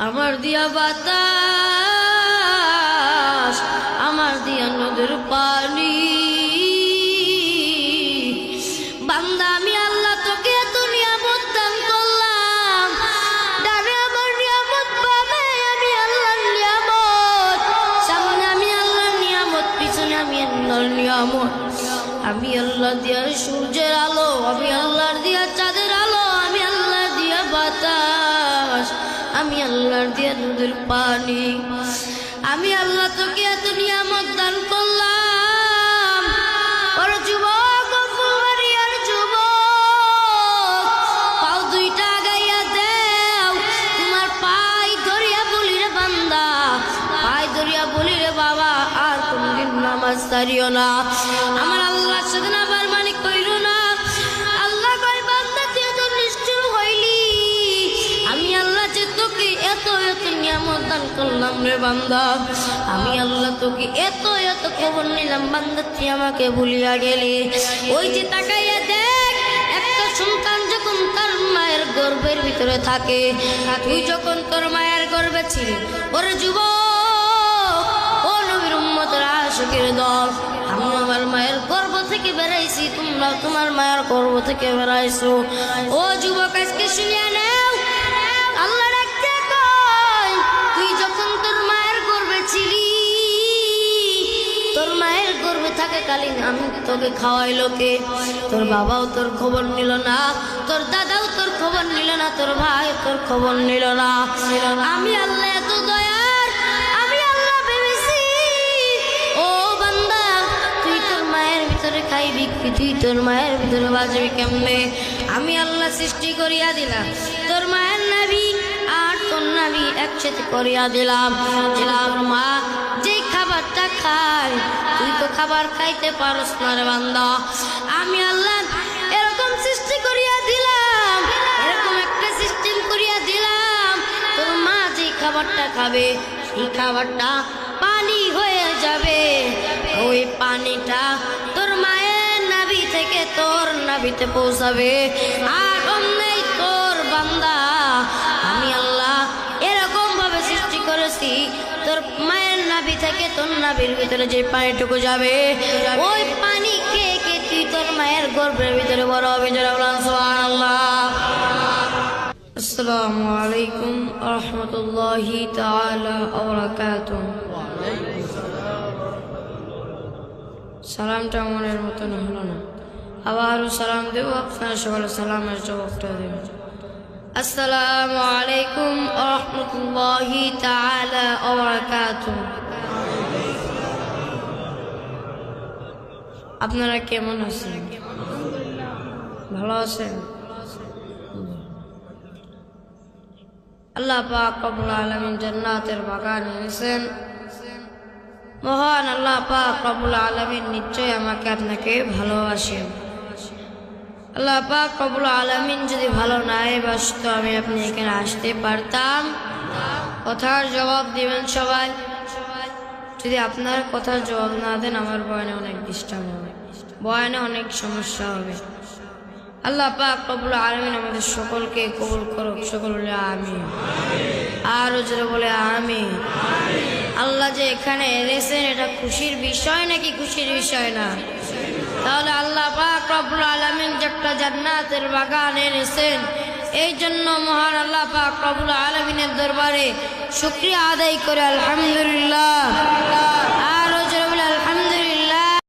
আমার দিয়া বাতাস, আমার দিয়া নদীর পানি। বান্দা আমি আল্লাহ তোকে এত নিয়ামত দান করলাম, ডানে আমার নিয়ামত, বামে আমি আল্লাহর নিয়ামত, সামনে আমি আল্লাহর নিয়ামত, পিছনে আমি আল্লাহর নিয়ামত। আমি আল্লাহ দিয়া সূর্যের আলো, আমি আল্লাহর দিয়া চাঁদের আলো, আমি আল্লাহর দিয়া বাতাস, আমি আল্লাহর দিয়া নদীর পানি। আমি আল্লাহ তোকে এত নিয়ামত দান করলাম। ওর যুবক, ফুলবাড়িয়ার যুবক, পাও দুইটা আগাইয়া দেও, তোমার পাই ধরিয়া বলি রে বান্দা, পাই ধরিয়া বলি রে বাবা, আর কোনদিন নামাজ ছাড়িও না, আমার আল্লাহর সাথে না বারমানি কইরো না। আল্লাহ কয় বান্দা তুই তো নিষ্ঠুর হইলি, আমি আল্লাহ যে তোকে এত এত নিয়ামত দান করলাম রে বান্দা, আমি আল্লাহ তোকে এত এত খবর নিলাম, বান্দা তুই আমাকে ভুলিয়া গেলি। ওই যে তাকাইয়া দেখ, একটা সন্তান যখন তার মায়ের গর্ভের ভিতরে থাকে, তুই যখন তোর মায়ের গর্ভে ছিলি, ওরে যুবক, ও নবীর উম্মতের আশিকের দল, আমি আমার মায়ের গর্ভ থেকে বেরাইছি, তোমরা তোমার মায়ের গর্ভ থেকে বেরাইছো। ও যুবক, আজকে শুনিয়া নেও, আল্লাহ ডাকতে কয়, তুই যখন তোর মায়ের গর্ভে ছিলি, তোর মায়ের গর্ভে থাকাকালীন আমি তোকে খাওয়াইলো কে? তোর বাবাও তোর খবর নিল না, তোর দাদাও তোর খবর নিল না, তোর ভাই তোর খবর নিল না। আমি আল্লাহ এত দয়ার, আমি আল্লাহ ভেবেছি ও বান্দা তুই তোর মায়ের ভিতরে খাইবি কি, তুই তোর মায়ের ভিতরে বাঁচবি কেমনে? আমি আল্লাহ সৃষ্টি করিয়া দিলাম তোর মায়ের নাভি আর তোর নাভি একসাথে করিয়া দিলাম। তোর মা যে খাবারটা খায়, তুই তো খাবার খাইতে পারস না রে বান্দা। আমি আল্লাহ এরকম সৃষ্টি করিয়া দিলাম, এরকম একটা সিস্টেম করিয়া দিলাম, তোর মা যে খাবারটা খাবে সেই খাবারটা পানি হয়ে যাবে, ওই পানিটা তোর মায়ের নাভি থেকে তোর নাভিতে পৌঁছাবে। আর অন্যই তোর বান্দা আমি আল্লাহ এরকম ভাবে সৃষ্টি করেছি, তোর মায়ের নাভি থেকে তোর নাভির ভিতরে যে পানিটুকু যাবে, ওই পানি খেয়ে খেয়ে তুই তোর মায়ের গর্ভের ভিতরে বড় হবে। সুবহানাল্লাহ। আসসালামু আলাইকুম ওয়া রাহমাতুল্লাহি তাআলা ওয়া বারাকাতুহু। সালামটা মনের মতন হলো না, আবারও সালাম দেব, আপনারা সকলে সালামের জবাবটা দেবেন। আসসালামু আলাইকুম ওয়া রাহমাতুল্লাহি তাআলা ওয়া বারাকাতুহু। আপনারা কেমন আছেন? ভালো আছেন? আল্লাহ পাক রব্বুল আলামিন জান্নাতের বাগান এনেছেন। মহান আল্লাহ পাক রব্বুল আলামিন নিশ্চয় আমাকে আপনাকে ভালোবাসেন। আল্লাহ পাক রব্বুল আলামিন যদি ভালো নাই বাসতো, আমি আপনি এখানে আসতে পারতাম? কথার জবাব দিবেন সবাই। যদি আপনার কথার জবাব না দেন, আমার বয়ানে অনেক ডিস্টার্ব হবে, বয়ানে অনেক সমস্যা হবে। আল্লাহ পাক রব্বুল আলামিন আমাদের সকলকে কবুল করুক। সকল বলে আমিন, আরো জোরে বলে আমিন। আল্লাহ যে এখানে এনেছেন, এটা খুশির বিষয় নাকি খুশির বিষয় না? তাহলে আল্লাহ পাক রব্বুল আলামিন যে একটা জান্নাতের বাগান এনেছেন, এই জন্য মহান আল্লাহ পাক রব্বুল আলামিনের দরবারে শুকরিয়া আদায় করে আলহামদুলিল্লাহ।